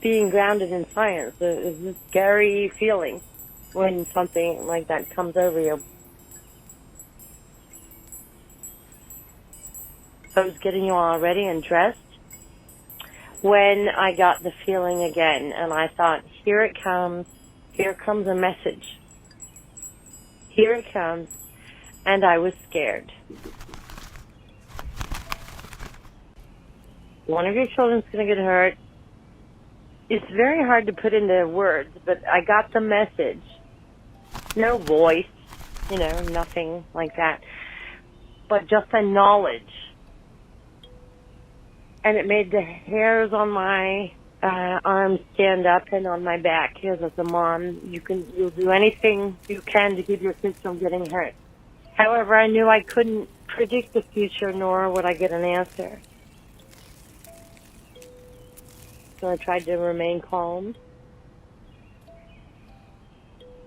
being grounded in science. It's a scary feeling when something like that comes over you. I was getting you all ready and dressed when I got the feeling again, and I thought, here it comes. Here comes a message. Here it comes. And I was scared. One of your children's going to get hurt. It's very hard to put into words, but I got the message. No voice, nothing like that. But just a knowledge. And it made the hairs on my arms stand up and on my back. Because as a mom, you'll do anything you can to keep your kids from getting hurt. However, I knew I couldn't predict the future, nor would I get an answer. So I tried to remain calm.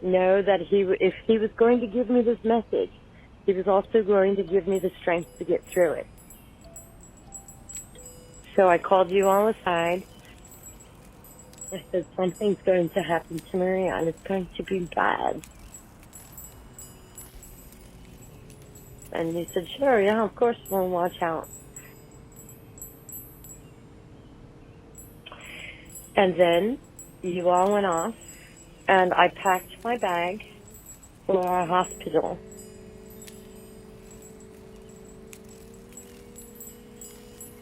Know that if he was going to give me this message, he was also going to give me the strength to get through it. So I called you all aside. I said, something's going to happen to Maria, and it's going to be bad. And you said, sure, yeah, of course, we'll watch out. And then you all went off, and I packed my bag for our hospital.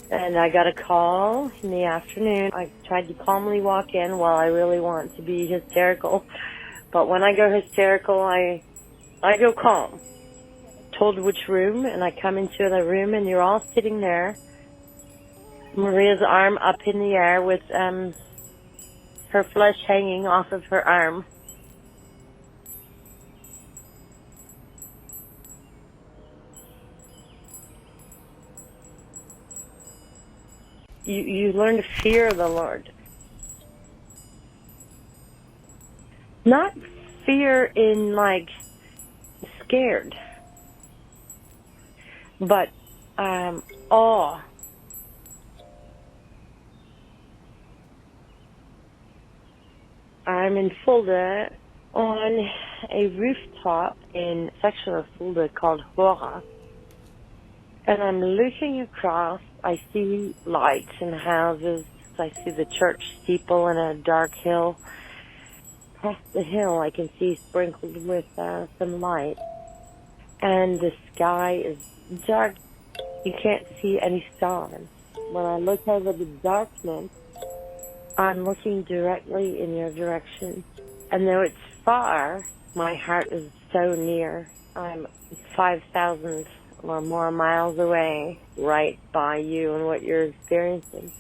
And I got a call in the afternoon. I tried to calmly walk in while I really want to be hysterical. But when I go hysterical, I go calm. Told which room, and I come into the room, and you're all sitting there. Maria's arm up in the air with her flesh hanging off of her arm. You learn to fear the Lord. Not fear in scared, but awe. I'm in Fulda on a rooftop in a section of Fulda called Hora. And I'm looking across. I see lights and houses. I see the church steeple and a dark hill. Past the hill, I can see sprinkled with some light. And the sky is dark. You can't see any stars. When I look over the darkness, I'm looking directly in your direction. And though it's far, my heart is so near. I'm 5,000 or more miles away, right by you and what you're experiencing.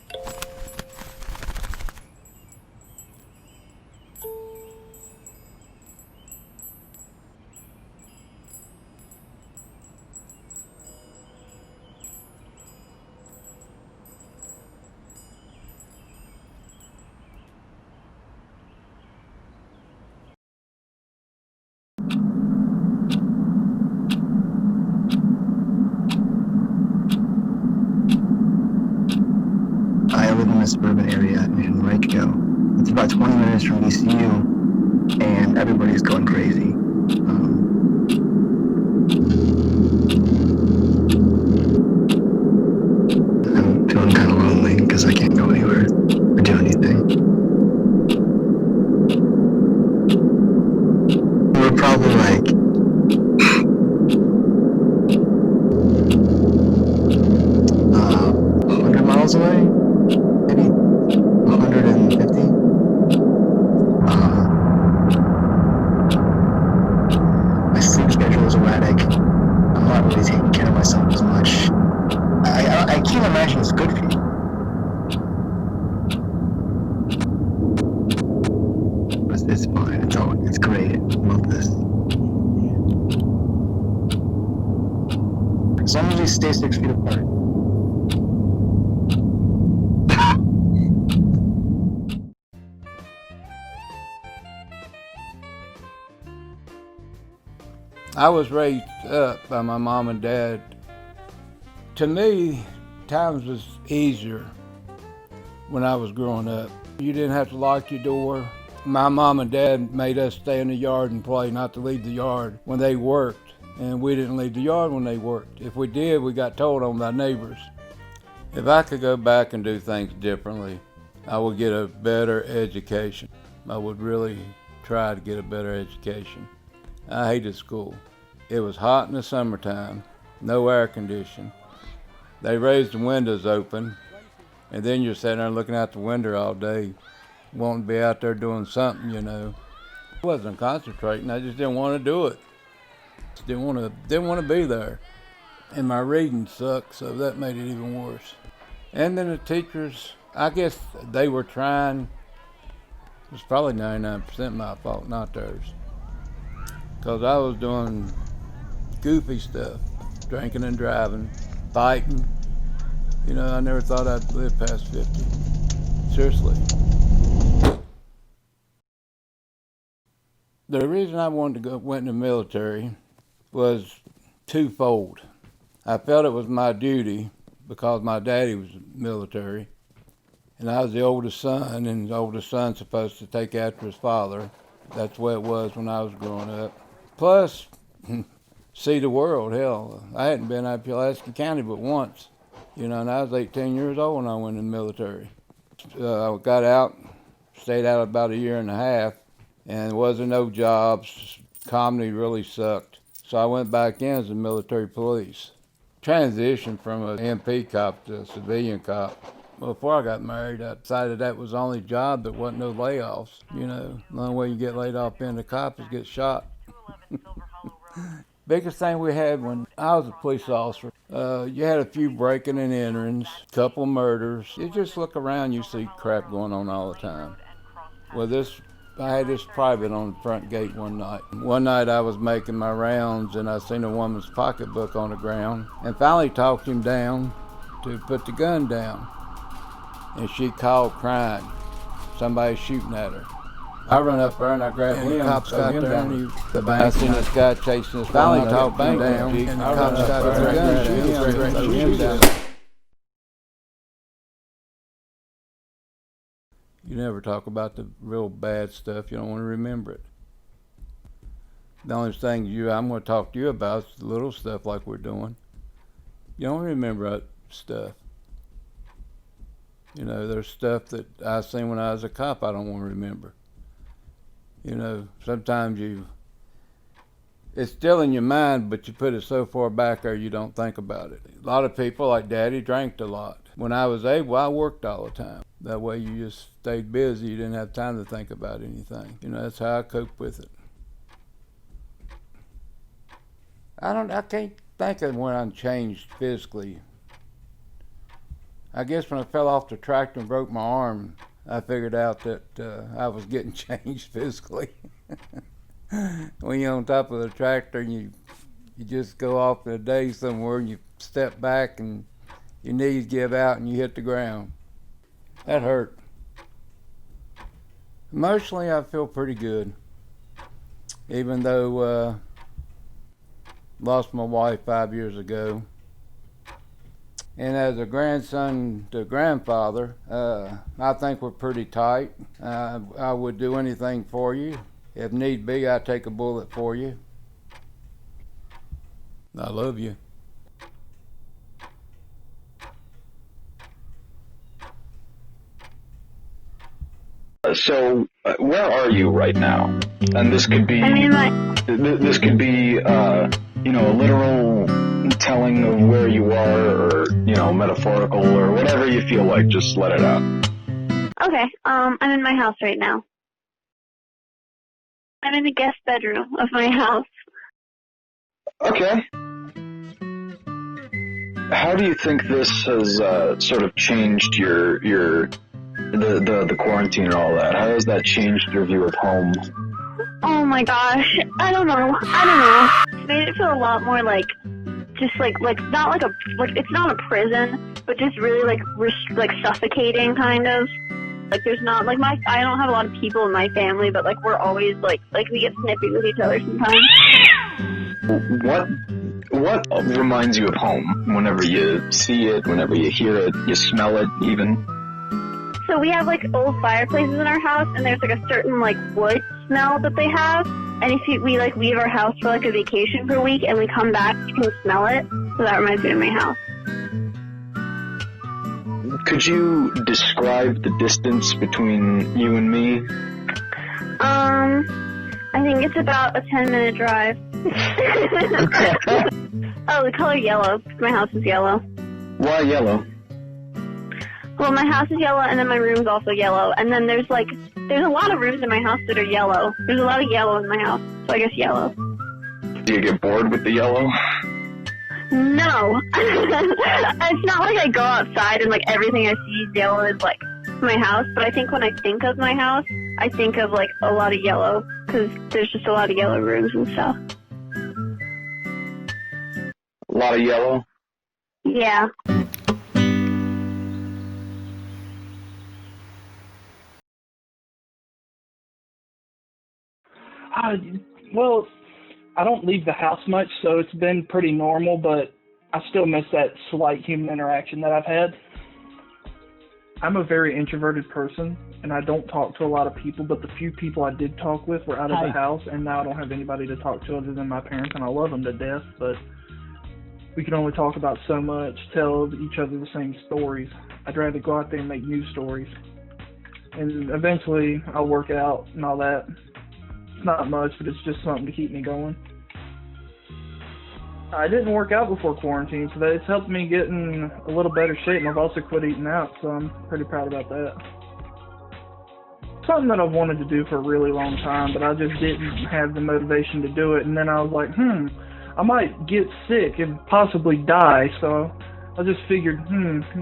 I live in a suburban area in Henrico. It's about 20 minutes from VCU, and everybody's going crazy. I'm feeling kind of lonely because I can't go anywhere or do anything. We're probably 100 miles away, maybe 150. My sleep schedule is erratic. I'm not really taking care of myself as much. I can't imagine it's good for you. It's fine. It's great. I love this. As long as we stay 6 feet apart. I was raised up by my mom and dad. To me, times was easier when I was growing up. You didn't have to lock your door. My mom and dad made us stay in the yard and play, not to leave the yard when they worked. And we didn't leave the yard when they worked. If we did, we got told on by neighbors. If I could go back and do things differently, I would get a better education. I would really try to get a better education. I hated school. It was hot in the summertime, no air conditioning. They raised the windows open, and then you're sitting there looking out the window all day, wanting to be out there doing something, you know. I wasn't concentrating, I just didn't want to do it. Just didn't want to be there. And my reading sucked, so that made it even worse. And then the teachers, I guess they were trying. It was probably 99% my fault, not theirs. Because I was doing goofy stuff, drinking and driving, fighting. You know, I never thought I'd live past 50. Seriously. The reason I wanted to went in the military was twofold. I felt it was my duty because my daddy was military, and I was the oldest son, and the oldest son's supposed to take after his father. That's the way it was when I was growing up. Plus, see the world. Hell, I hadn't been out of Pulaski County but once, you know, and I was 18 years old when I went in the military. I got out, stayed out about 1.5 years, and there wasn't no jobs. Comedy really sucked. So I went back in as a military police. Transitioned from an MP cop to a civilian cop. Before I got married, I decided that was the only job that wasn't no layoffs. You know, the only way you get laid off being a cop is get shot. Biggest thing we had when I was a police officer, you had a few breaking and enterings, couple murders. You just look around, you see crap going on all the time. Well, I had this private on the front gate one night. One night I was making my rounds and I seen a woman's pocketbook on the ground and finally talked him down to put the gun down. And she called crying. Somebody shooting at her. I run up there and I grabbed him. The cops got there and I seen this guy chasing us. Finally talked him down. And the cops got there and threw him down. You never talk about the real bad stuff. You don't want to remember it. The only thing I'm going to talk to you about is the little stuff like we're doing. You don't remember that stuff. You know, there's stuff that I seen when I was a cop I don't want to remember. You know, sometimes it's still in your mind, but you put it so far back there you don't think about it. A lot of people, like Daddy, drank a lot. When I was able, I worked all the time. That way you just stayed busy. You didn't have time to think about anything. You know, that's how I coped with it. I can't think of when I changed physically. I guess when I fell off the tractor and broke my arm, I figured out that I was getting changed physically. When you're on top of the tractor and you just go off in a day somewhere and you step back and your knees give out and you hit the ground. That hurt. Emotionally, I feel pretty good. Even though lost my wife 5 years ago. And as a grandson to grandfather, I think we're pretty tight. I would do anything for you. If need be, I'd take a bullet for you. I love you. So, where are you right now? And this could be, this could be, a literal telling of where you are, or metaphorical, or whatever you feel like. Just let it out. Okay. I'm in my house right now. I'm in the guest bedroom of my house. Okay. How do you think this has sort of changed the quarantine and all that? How has that changed your view of home? Oh my gosh, I don't know. It's made it feel a lot more like, just like not like it's not a prison, but just really like suffocating kind of. Like there's not like I don't have a lot of people in my family, but like we're always like we get snippy with each other sometimes. What reminds you of home? Whenever you see it, whenever you hear it, you smell it even? So we have like old fireplaces in our house, and there's like a certain like wood smell that they have. And if we like leave our house for like a vacation for a week and we come back, you can smell it. So that reminds me of my house. Could you describe the distance between you and me? I think it's about a 10-minute drive. Oh, the color yellow. My house is yellow. Why yellow? Well, my house is yellow, and then my room's also yellow. And then there's a lot of rooms in my house that are yellow. There's a lot of yellow in my house, so I guess yellow. Do you get bored with the yellow? No. It's not like I go outside and like everything I see is yellow is like my house, but I think when I think of my house, I think of like a lot of yellow, because there's just a lot of yellow rooms and stuff. A lot of yellow? Yeah. Well, I don't leave the house much, so it's been pretty normal, but I still miss that slight human interaction that I've had. I'm a very introverted person, and I don't talk to a lot of people, but the few people I did talk with were out of the house, and now I don't have anybody to talk to other than my parents, and I love them to death, but we can only talk about so much, tell each other the same stories. I'd rather go out there and make new stories. And eventually, I'll work out and all that. It's not much, but it's just something to keep me going. I didn't work out before quarantine, so it's helped me get in a little better shape, and I've also quit eating out, so I'm pretty proud about that. Something that I've wanted to do for a really long time, but I just didn't have the motivation to do it, and then I was like, I might get sick and possibly die, so I just figured,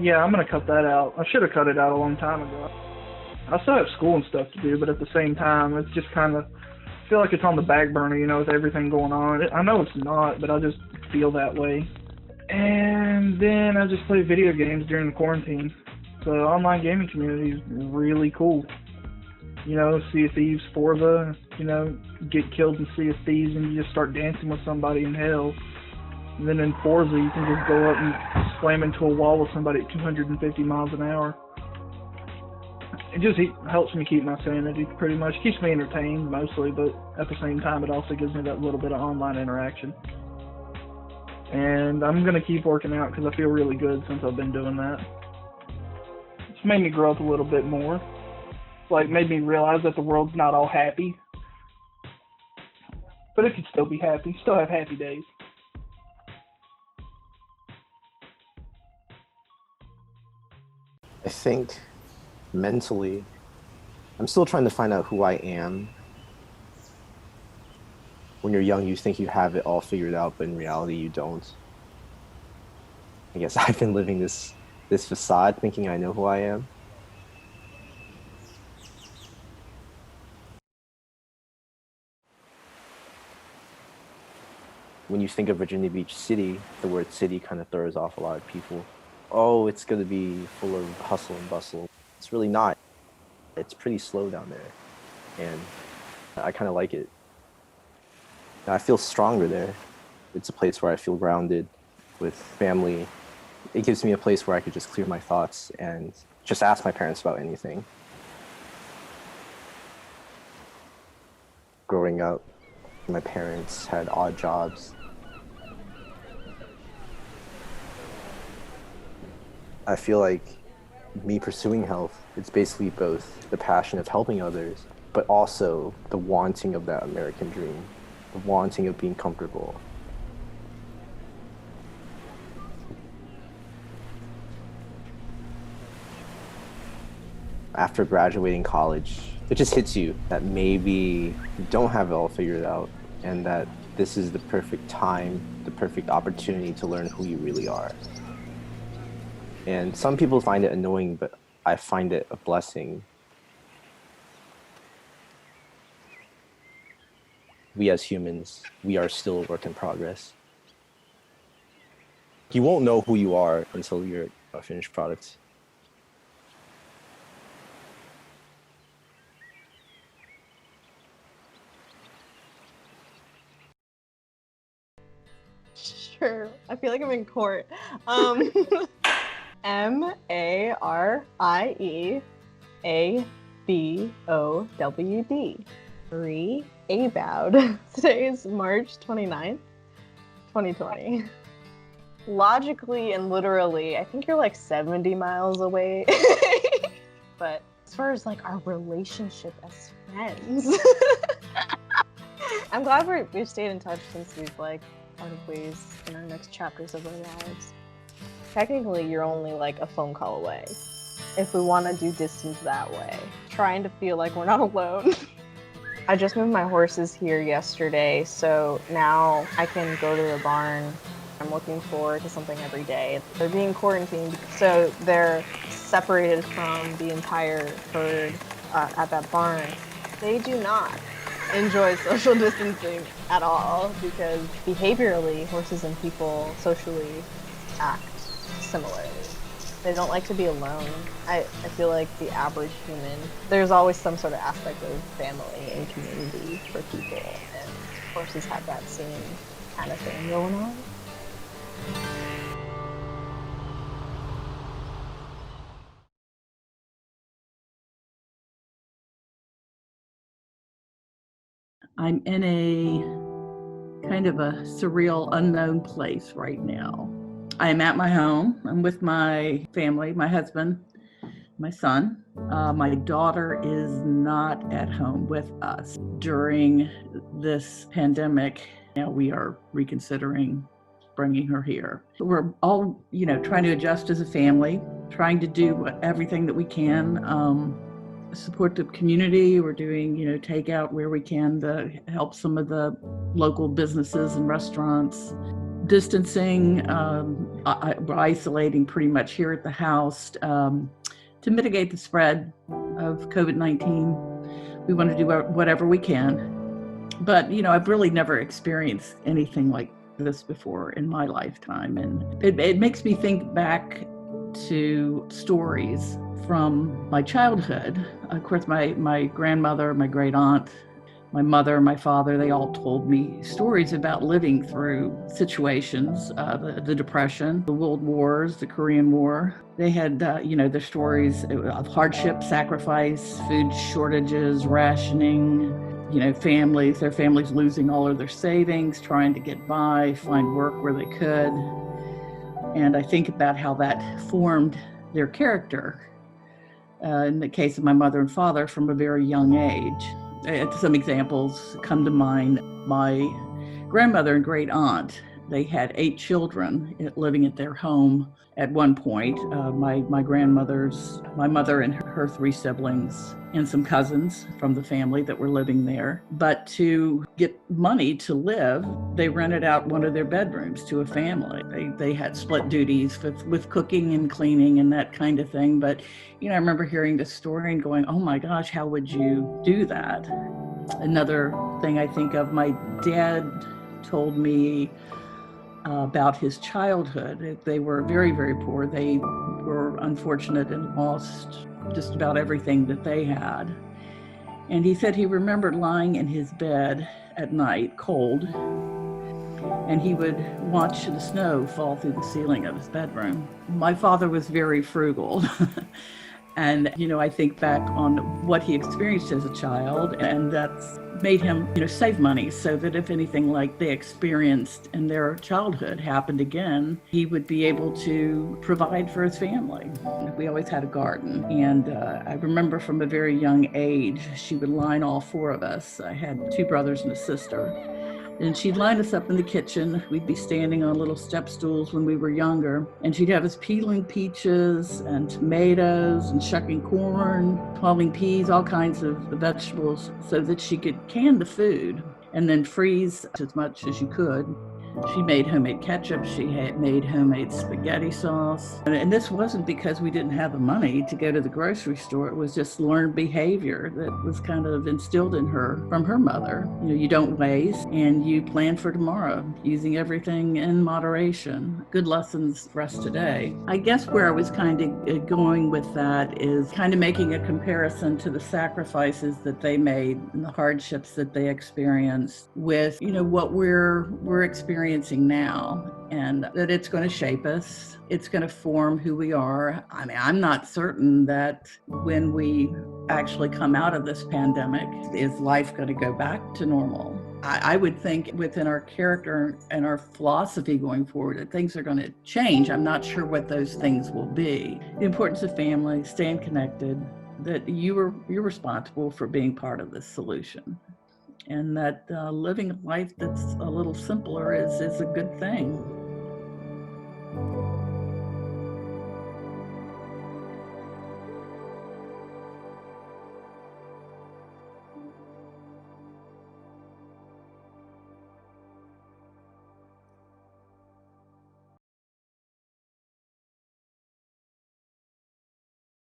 yeah, I'm going to cut that out. I should have cut it out a long time ago. I still have school and stuff to do, but at the same time, it's just kind of, I feel like it's on the back burner, with everything going on. I know it's not, but I just feel that way. And then I just play video games during the quarantine. The online gaming community is really cool. Sea of Thieves, Forza, get killed in Sea of Thieves and you just start dancing with somebody in hell. And then in Forza, you can just go up and slam into a wall with somebody at 250 miles an hour. It just helps me keep my sanity, pretty much. Keeps me entertained, mostly, but at the same time, it also gives me that little bit of online interaction. And I'm going to keep working out because I feel really good since I've been doing that. It's made me grow up a little bit more. Made me realize that the world's not all happy. But it could still be happy. Still have happy days. I think mentally, I'm still trying to find out who I am. When you're young, you think you have it all figured out, but in reality, you don't. I guess I've been living this facade thinking I know who I am. When you think of Virginia Beach City, the word city kind of throws off a lot of people. Oh, it's going to be full of hustle and bustle. It's really not. It's pretty slow down there, and I kind of like it. I feel stronger there. It's a place where I feel grounded with family. It gives me a place where I could just clear my thoughts and just ask my parents about anything. Growing up, my parents had odd jobs. I feel like me pursuing health, it's basically both the passion of helping others, but also the wanting of that American dream, the wanting of being comfortable. After graduating college, it just hits you that maybe you don't have it all figured out, and that this is the perfect time, the perfect opportunity to learn who you really are. And some people find it annoying, but I find it a blessing. We as humans, we are still a work in progress. You won't know who you are until you're a finished product. Sure. I feel like I'm in court. Marie ABOWD. 3. Abowed. Today is March 29th, 2020. Logically and literally, I think you're like 70 miles away. But as far as like our relationship as friends, I'm glad we've stayed in touch since we've like parted ways in our next chapters of our lives. Technically, you're only like a phone call away. If we want to do distance that way, trying to feel like we're not alone. I just moved my horses here yesterday, so now I can go to the barn. I'm looking forward to something every day. They're being quarantined, so they're separated from the entire herd at that barn. They do not enjoy social distancing at all because behaviorally, horses and people socially act similarly. They don't like to be alone. I feel like the average human, there's always some sort of aspect of family and community for people, and horses have that same kind of thing going on. I'm in a kind of a surreal, unknown place right now. I am at my home. I'm with my family, my husband, my son. My daughter is not at home with us during this pandemic. Now we are reconsidering bringing her here. We're all, trying to adjust as a family, trying to do everything that we can. Support the community. We're doing, takeout where we can to help some of the local businesses and restaurants. Distancing, we're isolating pretty much here at the house to mitigate the spread of COVID-19. We want to do whatever we can. But, I've really never experienced anything like this before in my lifetime. And it makes me think back to stories from my childhood. Of course, my grandmother, my great aunt, my mother, my father, they all told me stories about living through situations, the Depression, the World Wars, the Korean War. They had, their stories of hardship, sacrifice, food shortages, rationing, their families losing all of their savings, trying to get by, find work where they could. And I think about how that formed their character. In the case of my mother and father, from a very young age. Some examples come to mind. My grandmother and great aunt, they had 8 children living at their home at one point. My mother and her 3 siblings and some cousins from the family that were living there. But to get money to live, they rented out one of their bedrooms to a family. They had split duties with cooking and cleaning and that kind of thing. But, I remember hearing this story and going, oh my gosh, how would you do that? Another thing I think of, my dad told me about his childhood. They were very, very poor. They were unfortunate and lost just about everything that they had. And he said he remembered lying in his bed at night, cold, and he would watch the snow fall through the ceiling of his bedroom. My father was very frugal. And, I think back on what he experienced as a child, and that's made him, save money so that if anything like they experienced in their childhood happened again, he would be able to provide for his family. We always had a garden, and I remember from a very young age, she would line all 4 of us. I had 2 brothers and a sister. And she'd line us up in the kitchen. We'd be standing on little step stools when we were younger. And she'd have us peeling peaches and tomatoes and shucking corn, pulling peas, all kinds of vegetables, so that she could can the food and then freeze as much as you could. She made homemade ketchup. She had made homemade spaghetti sauce. And this wasn't because we didn't have the money to go to the grocery store. It was just learned behavior that was kind of instilled in her from her mother. You don't waste and you plan for tomorrow, using everything in moderation. Good lessons for us today. I guess where I was kind of going with that is kind of making a comparison to the sacrifices that they made and the hardships that they experienced with, what we're experiencing experiencing now, and that it's going to shape us. It's going to form who we are. I mean, I'm not certain that when we actually come out of this pandemic, is life going to go back to normal? I would think within our character and our philosophy going forward that things are going to change. I'm not sure what those things will be. The importance of family, staying connected, that you're responsible for being part of this solution. And that living a life that's a little simpler is a good thing.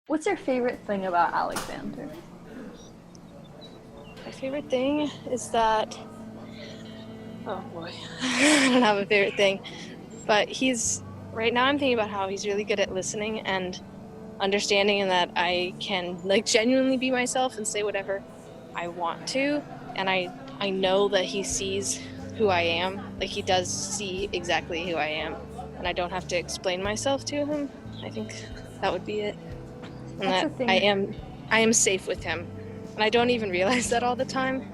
What's your favorite thing about Alexander? My favorite thing is that, oh boy, I don't have a favorite thing, but right now I'm thinking about how he's really good at listening and understanding, and that I can like genuinely be myself and say whatever I want to, and I know that he sees who I am. Like, he does see exactly who I am, and I don't have to explain myself to him. I think that would be it. And That's that I am safe with him. And I don't even realize that all the time.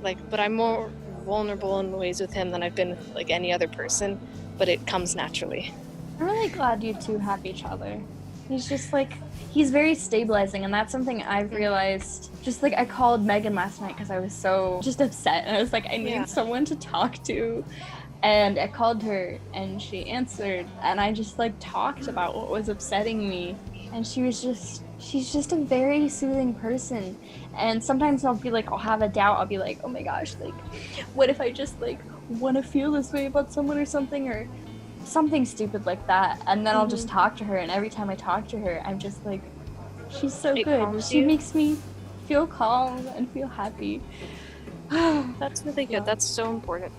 But I'm more vulnerable in ways with him than I've been with like any other person, but it comes naturally. I'm really glad you two have each other. He's just like, he's very stabilizing, and that's something I've realized. Just like, I called Megan last night because I was so just upset, and I was like, I need someone to talk to. And I called her, and she answered, and I just like talked about what was upsetting me. And she's just a very soothing person. And sometimes I'll be like, I'll have a doubt. I'll be like, oh my gosh, like, what if I just like want to feel this way about someone or something stupid like that. And then I'll just talk to her. And every time I talk to her, I'm just like, she's so good. She makes me feel calm and feel happy. That's really good. That's so important.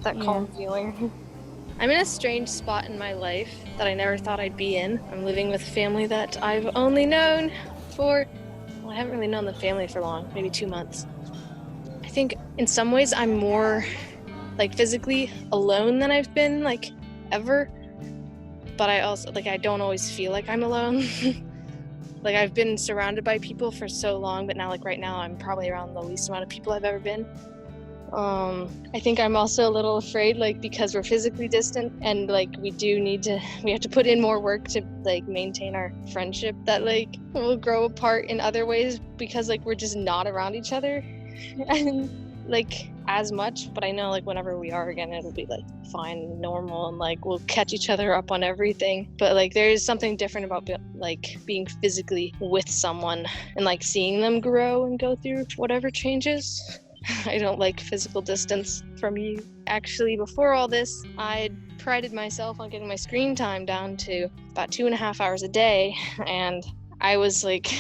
That calm feeling. I'm in a strange spot in my life that I never thought I'd be in. I'm living with family that I've only known for, I haven't really known the family for long, maybe 2 months. I think in some ways I'm more like physically alone than I've been like ever. But I also, like, I don't always feel like I'm alone. Like, I've been surrounded by people for so long, but now like right now I'm probably around the least amount of people I've ever been. I think I'm also a little afraid, like, because we're physically distant and like we have to put in more work to like maintain our friendship, that like we'll grow apart in other ways because like we're just not around each other and like as much. But I know like whenever we are again, it'll be like fine, normal, and like we'll catch each other up on everything. But like there is something different about like being physically with someone and like seeing them grow and go through whatever changes. I don't like physical distance from you. Actually, before all this, I prided myself on getting my screen time down to about 2.5 hours a day, and I was like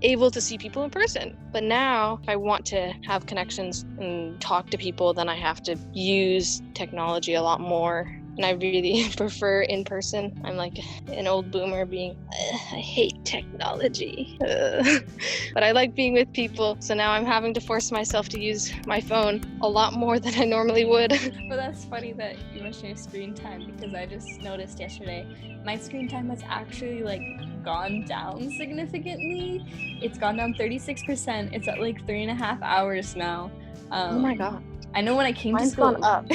able to see people in person. But now, if I want to have connections and talk to people, then I have to use technology a lot more. And I really prefer in person. I'm like an old boomer being, I hate technology. But I like being with people. So now I'm having to force myself to use my phone a lot more than I normally would. Well, that's funny that you mentioned your screen time, because I just noticed yesterday my screen time has actually like gone down significantly. It's gone down 36%. It's at like 3.5 hours now. Oh my God. I know when I came Mine's to school, gone up.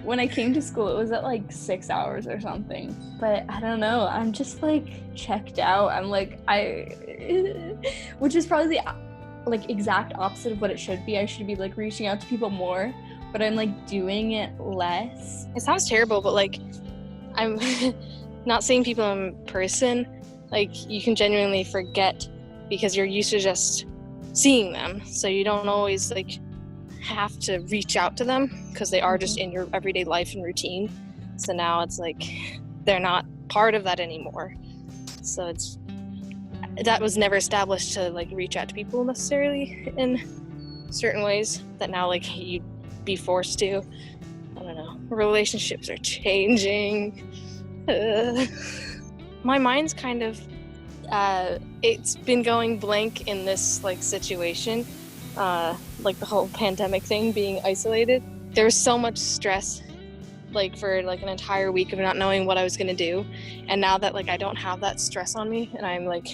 when I came to school, it was at like 6 hours or something. But I don't know. I'm just like checked out. I'm like, which is probably the like exact opposite of what it should be. I should be like reaching out to people more, but I'm like doing it less. It sounds terrible, but like I'm not seeing people in person. Like you can genuinely forget because you're used to just seeing them. So you don't always like have to reach out to them because they are just in your everyday life and routine. So now it's like they're not part of that anymore. So that was never established to like reach out to people necessarily in certain ways that now like you'd be forced to. I don't know. Relationships are changing. My mind's kind of it's been going blank in this like situation. Like the whole pandemic thing, being isolated. There was so much stress like for like an entire week of not knowing what I was gonna do. And now that like I don't have that stress on me and I'm like,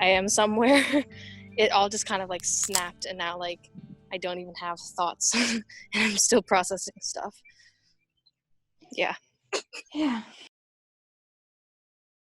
I am somewhere, it all just kind of like snapped, and now like I don't even have thoughts and I'm still processing stuff. Yeah. Yeah.